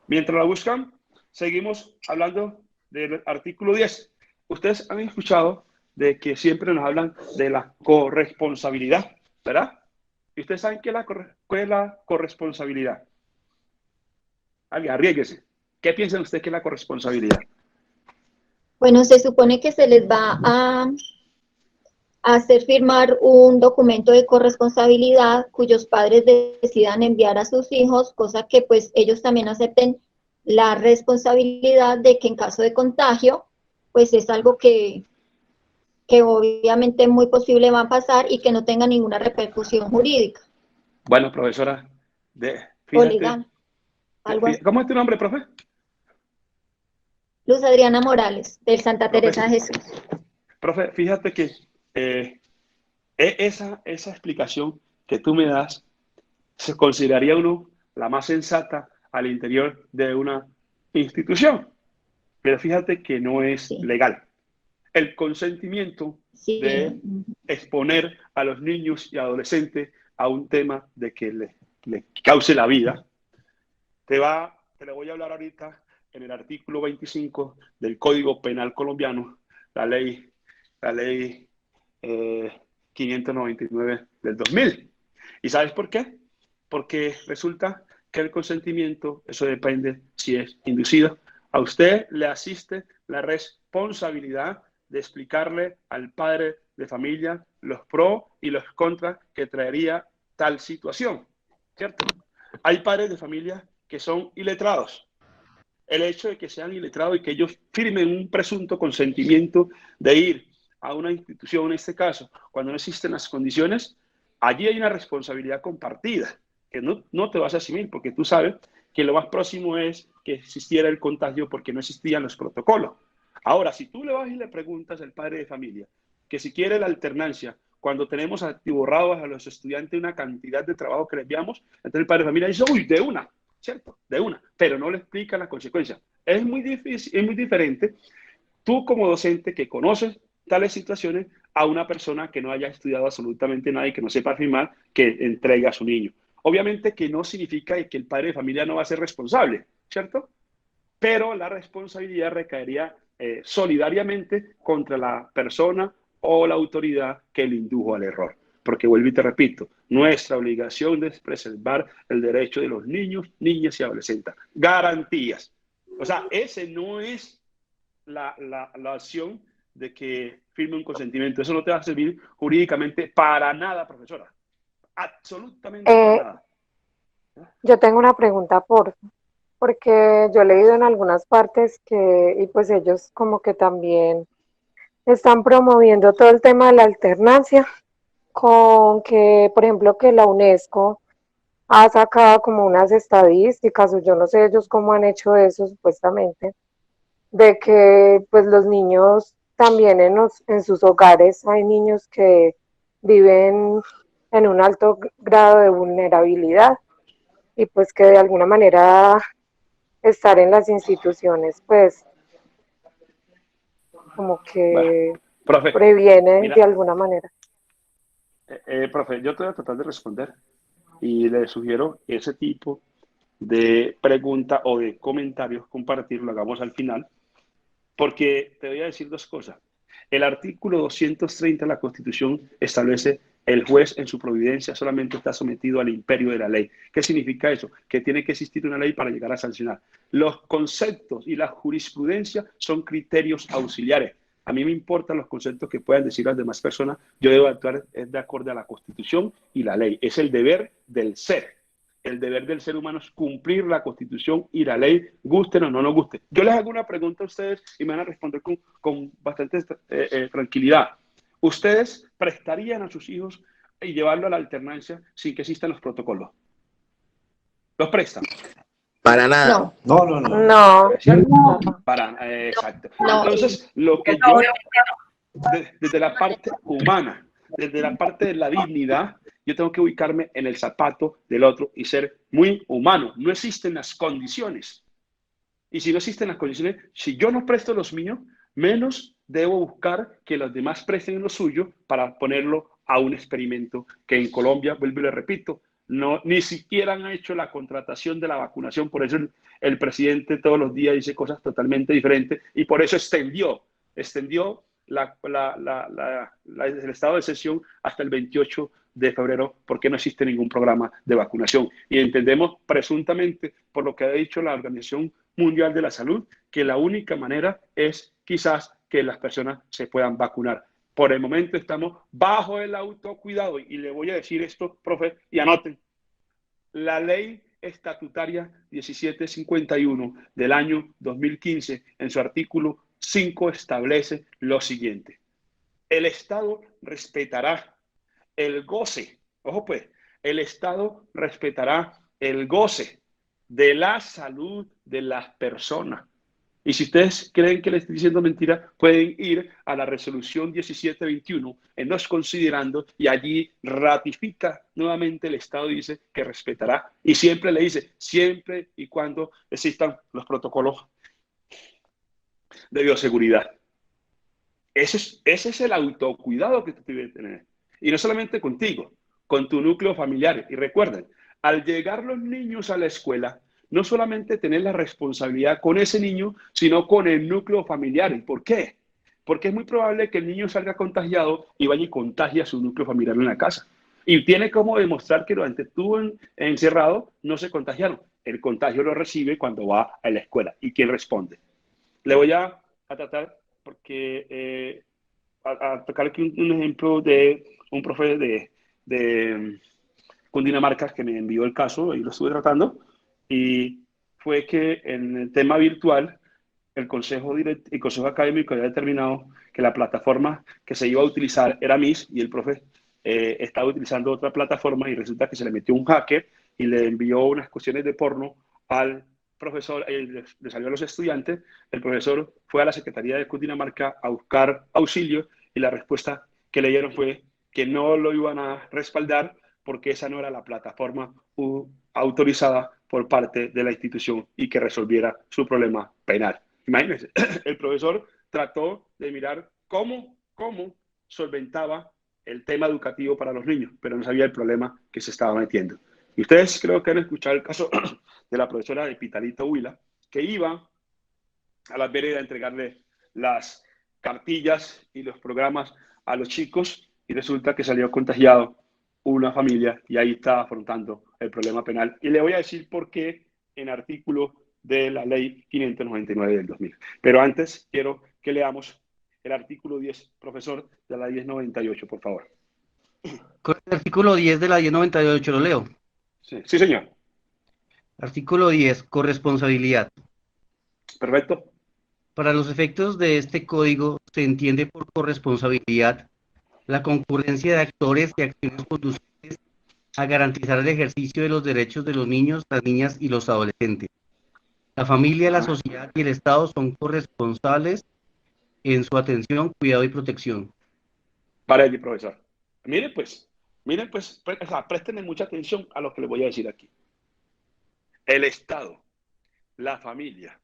Mientras la buscan, seguimos hablando del artículo 10. Ustedes han escuchado de que siempre nos hablan de la corresponsabilidad, ¿verdad? ¿Y ustedes saben cuál es la corresponsabilidad? Alguien, arriesguese. ¿Qué piensan ustedes que es la corresponsabilidad? Bueno, se supone que se les va a hacer firmar un documento de corresponsabilidad cuyos padres decidan enviar a sus hijos, cosa que pues ellos también acepten la responsabilidad de que en caso de contagio, pues es algo que obviamente muy posible va a pasar y que no tenga ninguna repercusión jurídica Bueno, profesora, o fíjate, legal, algo así. ¿cómo es tu nombre, profe? Luz Adriana Morales, del Santa Profe, Teresa de Jesús. profe, fíjate que esa explicación que tú me das se consideraría uno la más sensata al interior de una institución. Pero fíjate que no es Sí, legal. El consentimiento sí, de exponer a los niños y adolescentes a un tema de que le cause la vida, te lo voy a hablar ahorita en el artículo 25 del Código Penal colombiano, la ley 599 del 2000. ¿Y sabes por qué? Porque resulta que el consentimiento, eso depende si es inducido. A usted le asiste la responsabilidad de explicarle al padre de familia los pros y los contras que traería tal situación, ¿cierto? Hay padres de familia que son iletrados. El hecho de que sean iletrados y que ellos firmen un presunto consentimiento de ir a una institución, en este caso, cuando no existen las condiciones, allí hay una responsabilidad compartida, que no te vas a asumir, porque tú sabes que lo más próximo es que existiera el contagio porque no existían los protocolos. Ahora, si tú le vas y le preguntas al padre de familia que si quiere la alternancia, cuando tenemos atiborrados a los estudiantes una cantidad de trabajo que les enviamos, entonces el padre de familia dice, uy, de una, ¿cierto? De una, pero no le explica las consecuencias. Es muy difícil, es muy diferente tú como docente que conoces tales situaciones a una persona que no haya estudiado absolutamente nada y que no sepa firmar que entrega a su niño. Obviamente que no significa que el padre de familia no va a ser responsable, ¿cierto? Pero la responsabilidad recaería solidariamente contra la persona o la autoridad que le indujo al error. Porque vuelvo y te repito, nuestra obligación es preservar el derecho de los niños, niñas y adolescentes. Garantías. O sea, ese no es la acción de que firme un consentimiento. Eso no te va a servir jurídicamente para nada, profesora. Absolutamente para Eh, nada. yo tengo una pregunta porque yo he leído en algunas partes que, y pues ellos como que también están promoviendo todo el tema de la alternancia, con que, por ejemplo, que la UNESCO ha sacado como unas estadísticas, o yo no sé ellos cómo han hecho eso supuestamente, de que pues los niños también en sus hogares hay niños que viven en un alto grado de vulnerabilidad y pues que de alguna manera estar en las instituciones pues como Bueno, que profe, previene de mira, alguna manera. profe, yo te voy a tratar de responder y le sugiero que ese tipo de pregunta o de comentarios compartir lo hagamos al final, porque te voy a decir dos cosas. El artículo 230 de la Constitución establece el juez en su providencia solamente está sometido al imperio de la ley. ¿Qué significa eso? Que tiene que existir una ley para llegar a sancionar. Los conceptos y la jurisprudencia son criterios auxiliares. A mí me importan los conceptos que puedan decir las demás personas. Yo debo actuar de acuerdo a la Constitución y la ley. Es el deber del ser. El deber del ser humano es cumplir la Constitución y la ley, gusten o no nos guste. Yo les hago una pregunta a ustedes y me van a responder con bastante tranquilidad. ¿Ustedes prestarían a sus hijos y llevarlo a la alternancia sin que existan los protocolos? ¿Los prestan? Para nada. No, No, no, no, no. No, ¿Cierto? no, Exacto. no. Entonces, lo que yo, desde la parte humana, desde la parte de la dignidad, yo tengo que ubicarme en el zapato del otro y ser muy humano. No existen las condiciones. Y si no existen las condiciones, si yo no presto los míos, menos debo buscar que los demás presten lo suyo para ponerlo a un experimento que en Colombia, vuelvo y le repito, No, ni siquiera han hecho la contratación de la vacunación, por eso el presidente todos los días dice cosas totalmente diferentes y por eso extendió el estado de excepción hasta el 28 de febrero, porque no existe ningún programa de vacunación. Y entendemos presuntamente, por lo que ha dicho la Organización Mundial de la Salud, que la única manera es quizás que las personas se puedan vacunar. Por el momento estamos bajo el autocuidado y le voy a decir esto, profe, y anoten. La ley estatutaria 1751 del año 2015, en su artículo 5, establece lo siguiente. El Estado respetará el goce, ojo pues, el Estado respetará el goce de la salud de las personas. Y si ustedes creen que les estoy diciendo mentira, pueden ir a la resolución 1721 en los considerando y allí ratifica nuevamente el Estado, dice que respetará y siempre le dice, siempre y cuando existan los protocolos de bioseguridad. Ese es el autocuidado que tú debes tener. Y no solamente contigo, con tu núcleo familiar. Y recuerden, al llegar los niños a la escuela, no solamente tener la responsabilidad con ese niño, sino con el núcleo familiar. ¿Y por qué? Porque es muy probable que el niño salga contagiado y vaya y contagie a su núcleo familiar en la casa. Y tiene como demostrar que durante estuvo encerrado no se contagiaron. El contagio lo recibe cuando va a la escuela. ¿Y quién responde? Le voy a tratar, porque a tocar aquí un ejemplo de un profe de Cundinamarca que me envió el caso y lo estuve tratando. Y fue que en el tema virtual, el consejo académico había determinado que la plataforma que se iba a utilizar era MIS y el profe estaba utilizando otra plataforma y resulta que se le metió un hacker y le envió unas cuestiones de porno al profesor, le salió a los estudiantes. El profesor fue a la Secretaría de Cundinamarca a buscar auxilio y la respuesta que le dieron fue que no lo iban a respaldar porque esa no era la plataforma autorizada por parte de la institución y que resolviera su problema penal. Imagínense, el profesor trató de mirar cómo solventaba el tema educativo para los niños, pero no sabía el problema que se estaba metiendo. Y ustedes creo que han escuchado el caso de la profesora de Pitalito Huila, que iba a las veredas a entregarle las cartillas y los programas a los chicos y resulta que salió contagiado una familia y ahí está afrontando el problema penal. Y le voy a decir por qué en artículo de la ley 599 del 2000. Pero antes quiero que leamos el artículo 10, profesor, de la 1098, por favor. Con el artículo 10 de la 1098 lo leo. Sí, sí, señor. Artículo 10, corresponsabilidad. Perfecto. Para los efectos de este código se entiende por corresponsabilidad la concurrencia de actores y acciones conducentes a garantizar el ejercicio de los derechos de los niños, las niñas y los adolescentes. La familia, la sociedad y el Estado son corresponsables en su atención, cuidado y protección. Para allí, profesor. Miren pues, o sea, préstenle mucha atención a lo que les voy a decir aquí. El Estado, la familia,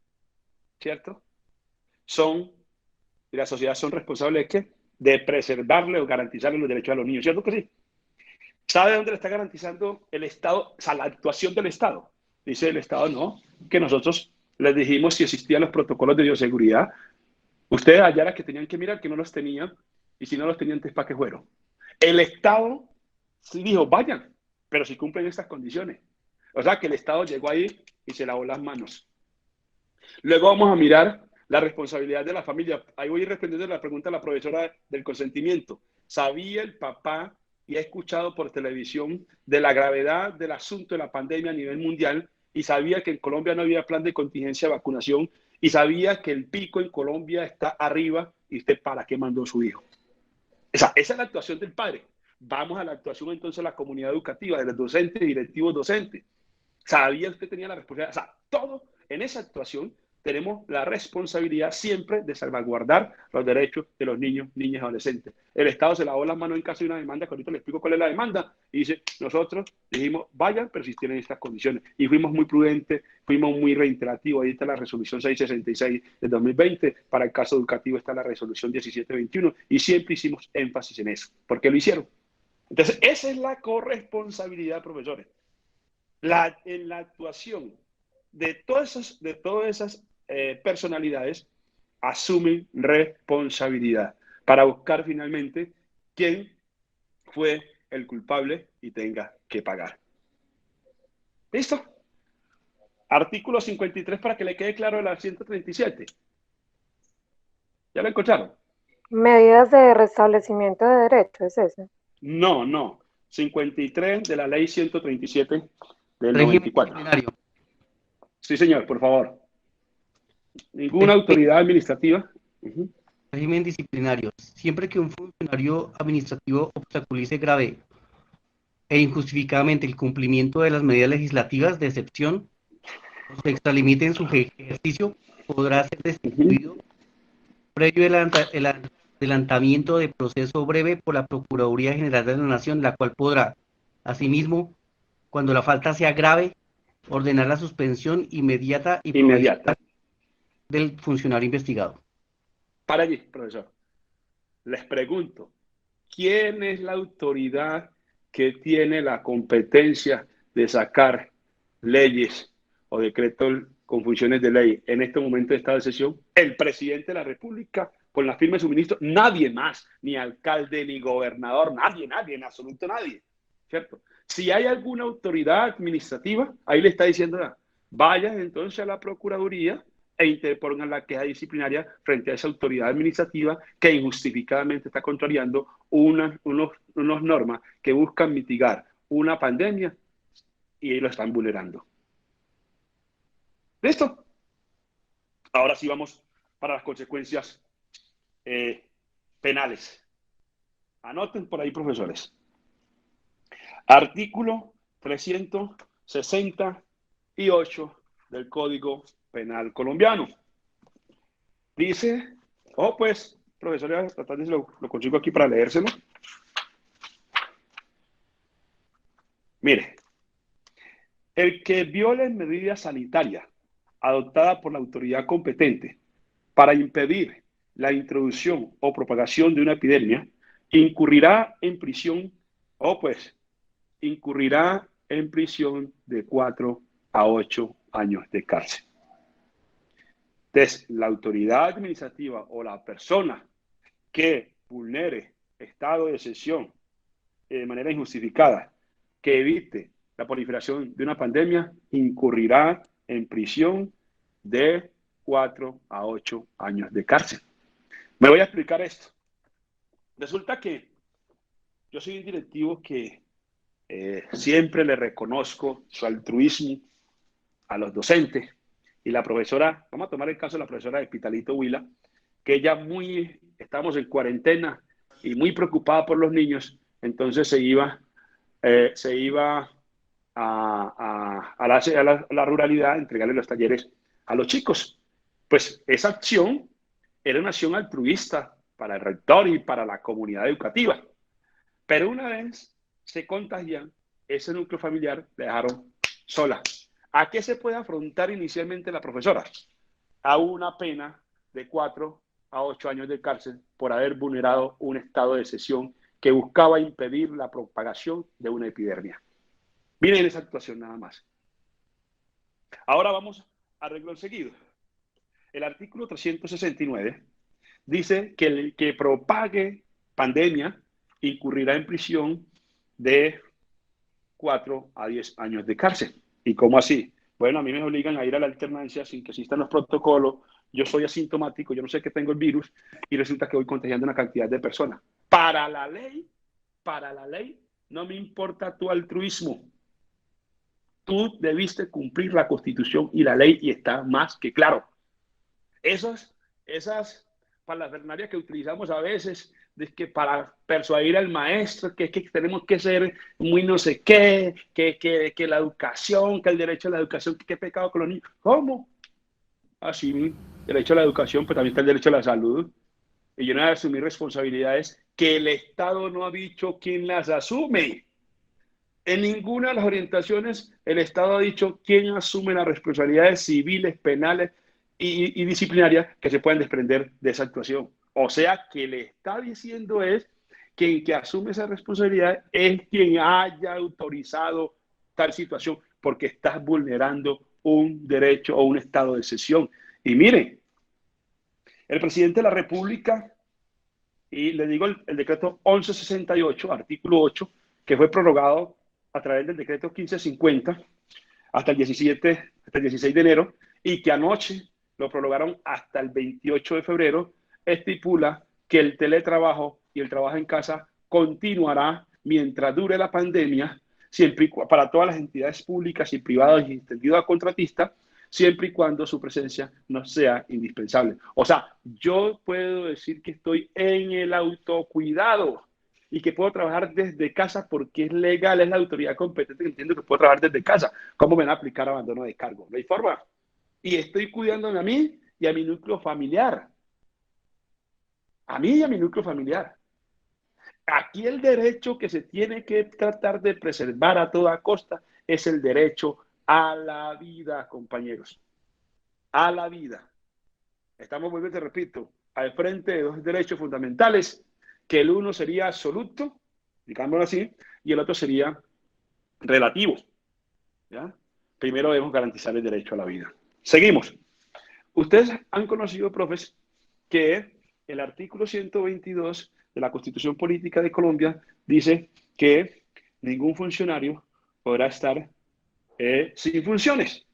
¿cierto? Y la sociedad son responsables de ¿qué? De preservarle o garantizarle los derechos a los niños, ¿cierto que sí? ¿Sabe dónde le está garantizando el Estado, o sea, la actuación del Estado? Dice el Estado, no, que nosotros les dijimos si existían los protocolos de bioseguridad. Ustedes allá las que tenían que mirar que no los tenían, y si no los tenían, entonces ¿para qué fueron? El Estado sí dijo, vayan, pero si cumplen estas condiciones. O sea, que el Estado llegó ahí y se lavó las manos. Luego vamos a mirar la responsabilidad de la familia. Ahí voy a ir respondiendo la pregunta de la profesora del consentimiento. ¿Sabía el papá y ha escuchado por televisión de la gravedad del asunto de la pandemia a nivel mundial y sabía que en Colombia no había plan de contingencia de vacunación y sabía que el pico en Colombia está arriba y usted para qué mandó a su hijo? Esa es la actuación del padre. Vamos a la actuación entonces de la comunidad educativa, de los docentes y directivos docentes. ¿Sabía usted tenía la responsabilidad? O sea, todo en esa actuación tenemos la responsabilidad siempre de salvaguardar los derechos de los niños, niñas y adolescentes. El Estado se lavó las manos en caso de una demanda, que ahorita le explico cuál es la demanda, y dice, nosotros dijimos, vayan, pero si tienen estas condiciones. Y fuimos muy prudentes, fuimos muy reiterativos. Ahí está la resolución 666 del 2020, para el caso educativo está la resolución 1721, y siempre hicimos énfasis en eso. ¿Por qué lo hicieron? Entonces, esa es la corresponsabilidad, profesores. En la actuación de todas esas personalidades, asumen responsabilidad para buscar finalmente quién fue el culpable y tenga que pagar. ¿Listo? Artículo 53 para que le quede claro el 137. ¿Ya lo encontraron? Medidas de restablecimiento de derechos, ¿es ese? No. 53 de la ley 137 del Régimen 94. disciplinario. Sí, señor, por favor. Ninguna autoridad administrativa. Régimen disciplinario. Siempre que un funcionario administrativo obstaculice grave e injustificadamente el cumplimiento de las medidas legislativas de excepción o se extralimite en su ejercicio, podrá ser destituido previo el adelantamiento de proceso breve por la Procuraduría General de la Nación, la cual podrá, asimismo, cuando la falta sea grave, ordenar la suspensión inmediata y provisional del funcionario investigado. Para allí, profesor. Les pregunto, ¿quién es la autoridad que tiene la competencia de sacar leyes o decretos con funciones de ley en este momento de estado de sesión? El presidente de la República, con la firma de su ministro, nadie más, ni alcalde, ni gobernador, nadie, en absoluto nadie, ¿cierto? Si hay alguna autoridad administrativa, ahí le está diciendo, vayan entonces a la Procuraduría e interpongan la queja disciplinaria frente a esa autoridad administrativa que injustificadamente está contrariando unas normas que buscan mitigar una pandemia y lo están vulnerando. ¿Listo? Ahora sí vamos para las consecuencias penales. Anoten por ahí, profesores. Artículo 368 del Código Penal colombiano. Dice, pues, profesor, lo consigo aquí para leérselo. Mire, el que viole medidas sanitarias adoptadas por la autoridad competente para impedir la introducción o propagación de una epidemia, incurrirá en prisión, de 4 a 8 años de cárcel. Entonces, la autoridad administrativa o la persona que vulnere estado de excepción de manera injustificada, que evite la proliferación de una pandemia, incurrirá en prisión de 4 a 8 años de cárcel. Me voy a explicar esto. Resulta que yo soy un directivo que siempre le reconozco su altruismo a los docentes. Y la profesora, vamos a tomar el caso de la profesora de Pitalito Huila, que ella estábamos en cuarentena y muy preocupada por los niños, entonces se iba a la ruralidad a entregarle los talleres a los chicos. Pues esa acción era una acción altruista para el rector y para la comunidad educativa. Pero una vez se contagian, ese núcleo familiar le dejaron sola. ¿A qué se puede afrontar inicialmente la profesora? A una pena de 4 a 8 años de cárcel por haber vulnerado un estado de excepción que buscaba impedir la propagación de una epidemia. Miren esa actuación nada más. Ahora vamos a renglón seguido. El artículo 369 dice que el que propague pandemia incurrirá en prisión de 4 a 10 años de cárcel. ¿Y cómo así? Bueno, a mí me obligan a ir a la alternancia sin que existan los protocolos. Yo soy asintomático, yo no sé que tengo el virus y resulta que voy contagiando una cantidad de personas. Para la ley, no me importa tu altruismo. Tú debiste cumplir la Constitución y la ley y está más que claro. Esas palabras que utilizamos a veces de que para persuadir al maestro que tenemos que ser muy no sé qué, que la educación, que el derecho a la educación, que qué pecado con los niños. ¿Cómo? Así, derecho a la educación, pero también está el derecho a la salud. Y yo no voy a asumir responsabilidades que el Estado no ha dicho quién las asume. En ninguna de las orientaciones el Estado ha dicho quién asume las responsabilidades civiles, penales y disciplinarias que se pueden desprender de esa actuación. O sea, que le está diciendo es quien que asume esa responsabilidad es quien haya autorizado tal situación, porque estás vulnerando un derecho o un estado de excepción. Y miren, el presidente de la República, y le digo el decreto 1168, artículo 8, que fue prorrogado a través del decreto 1550 hasta el 16 de enero, y que anoche lo prorrogaron hasta el 28 de febrero, estipula que el teletrabajo y el trabajo en casa continuará mientras dure la pandemia, siempre para todas las entidades públicas y privadas y extendido a contratistas, siempre y cuando su presencia no sea indispensable. O sea, yo puedo decir que estoy en el autocuidado y que puedo trabajar desde casa porque es legal, es la autoridad competente que entiendo que puedo trabajar desde casa. ¿Cómo me van a aplicar abandono de cargo? No hay forma. Y estoy cuidándome a mí y a mi núcleo familiar. A mí y a mi núcleo familiar. Aquí el derecho que se tiene que tratar de preservar a toda costa es el derecho a la vida, compañeros. A la vida. Estamos, vuelvo te repito, al frente de dos derechos fundamentales, que el uno sería absoluto, digámoslo así, y el otro sería relativo. ¿Ya? Primero debemos garantizar el derecho a la vida. Seguimos. Ustedes han conocido, profes, que el artículo 122 de la Constitución Política de Colombia dice que ningún funcionario podrá estar sin funciones.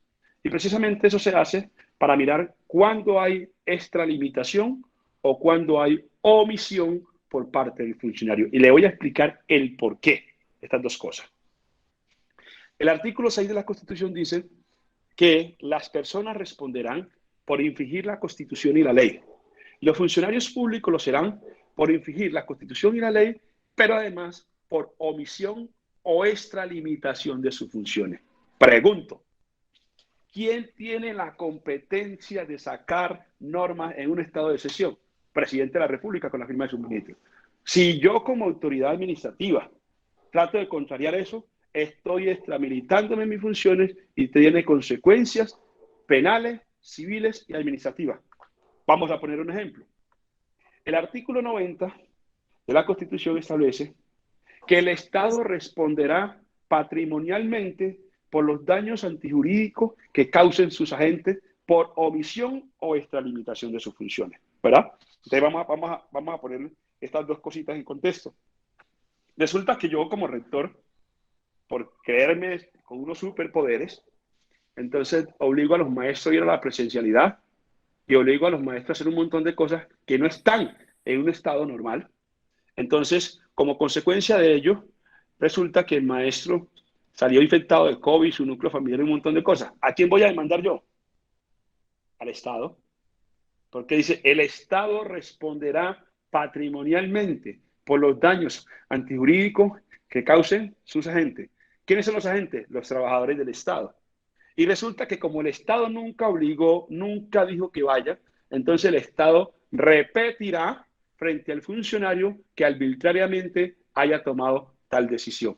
Y precisamente eso se hace para mirar cuándo hay extralimitación o cuándo hay omisión por parte del funcionario. Y le voy a explicar el porqué de estas dos cosas. El artículo 6 de la Constitución dice que las personas responderán por infringir la Constitución y la ley. Los funcionarios públicos lo serán por infringir la Constitución y la ley, pero además por omisión o extralimitación de sus funciones. Pregunto, ¿quién tiene la competencia de sacar normas en un estado de excepción? Presidente de la República con la firma de su ministro. Si yo como autoridad administrativa trato de contrariar eso, estoy extramilitándome en mis funciones y tiene consecuencias penales, civiles y administrativas. Vamos a poner un ejemplo. El artículo 90 de la Constitución establece que el Estado responderá patrimonialmente por los daños antijurídicos que causen sus agentes por omisión o extralimitación de sus funciones, ¿verdad? Entonces vamos a poner estas dos cositas en contexto. Resulta que yo como rector, por creerme con unos superpoderes, entonces obligo a los maestros a ir a la presencialidad y obligo a los maestros a hacer un montón de cosas que no están en un estado normal. Entonces, como consecuencia de ello, resulta que el maestro salió infectado de COVID, su núcleo familiar y un montón de cosas. ¿A quién voy a demandar yo? Al Estado. Porque dice, el Estado responderá patrimonialmente por los daños antijurídicos que causen sus agentes. ¿Quiénes son los agentes? Los trabajadores del Estado. Y resulta que como el Estado nunca obligó, nunca dijo que vaya, entonces el Estado repetirá frente al funcionario que arbitrariamente haya tomado tal decisión.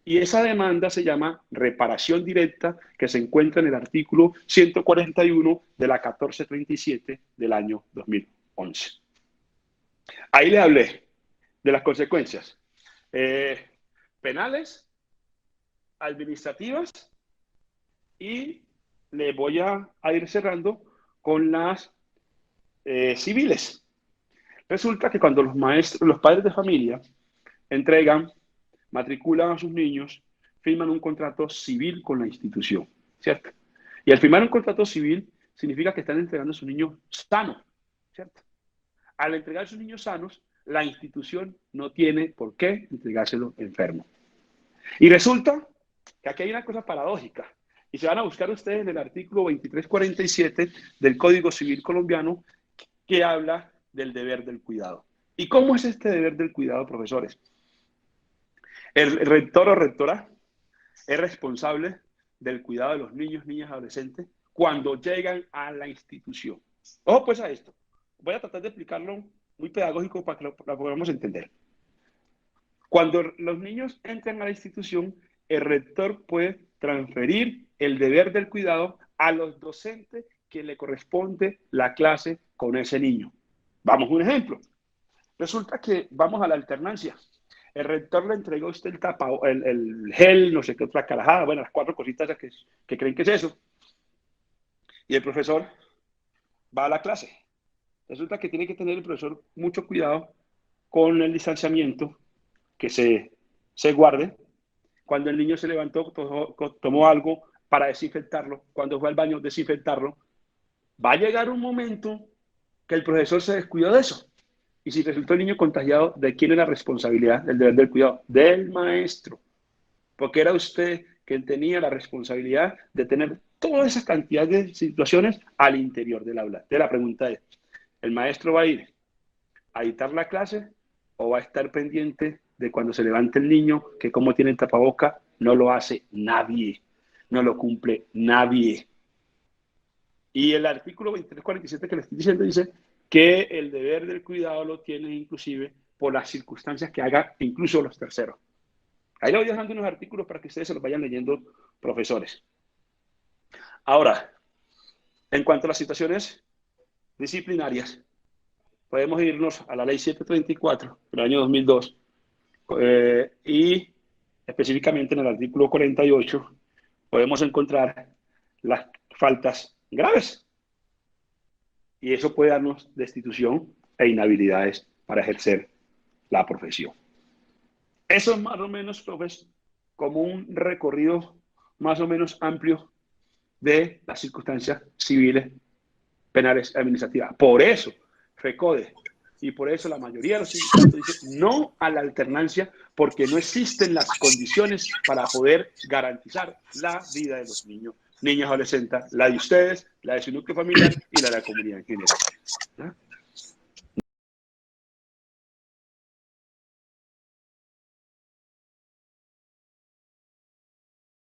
Y esa demanda se llama reparación directa, que se encuentra en el artículo 141 de la 1437 del año 2011. Ahí le hablé de las consecuencias penales, administrativas, y le voy a ir cerrando con las civiles. Resulta que cuando los padres de familia matriculan a sus niños, firman un contrato civil con la institución, ¿cierto? Y al firmar un contrato civil significa que están entregando a sus niños sanos, ¿cierto? Al entregar a sus niños sanos, la institución no tiene por qué entregárselo enfermo. Y resulta que aquí hay una cosa paradójica, y se van a buscar ustedes en el artículo 2347 del Código Civil colombiano, que habla del deber del cuidado. ¿Y cómo es este deber del cuidado, profesores? El rector o rectora es responsable del cuidado de los niños, niñas, adolescentes cuando llegan a la institución. Ojo pues a esto. Voy a tratar de explicarlo muy pedagógico para que lo podamos entender. Cuando los niños entran a la institución, el rector puede transferir el deber del cuidado a los docentes que le corresponde la clase con ese niño. Vamos a un ejemplo. Resulta que vamos a la alternancia. El rector le entregó a usted el gel, no sé qué otra carajada, bueno, las 4 cositas que creen que es eso. Y el profesor va a la clase. Resulta que tiene que tener el profesor mucho cuidado con el distanciamiento, que se guarde. Cuando el niño se levantó, tomó algo para desinfectarlo. Cuando fue al baño, desinfectarlo. Va a llegar un momento que el profesor se descuidó de eso. Y si resultó el niño contagiado, ¿de quién es la responsabilidad del deber del cuidado? Del maestro. Porque era usted quien tenía la responsabilidad de tener toda esa cantidad de situaciones al interior del aula. Entonces la pregunta es, ¿el maestro va a ir a dictar la clase o va a estar pendiente de cuando se levante el niño, que como tiene el tapaboca, no lo hace nadie, no lo cumple nadie? Y el artículo 2347 que le estoy diciendo dice que el deber del cuidado lo tienen inclusive por las circunstancias que haga incluso los terceros. Ahí le voy dejando unos artículos para que ustedes se los vayan leyendo, profesores. Ahora, en cuanto a las situaciones disciplinarias, podemos irnos a la ley 734 del año 2002 y específicamente en el artículo 48 podemos encontrar las faltas graves. Y eso puede darnos destitución e inhabilidades para ejercer la profesión. Eso es más o menos, profes, como un recorrido más o menos amplio de las circunstancias civiles, penales y administrativas. Por eso, FECODE, y por eso la mayoría de los sindicatos dicen no a la alternancia, porque no existen las condiciones para poder garantizar la vida de los niños, niñas, adolescentes, la de ustedes, la de su núcleo familiar y la de la comunidad en general. ¿Ya?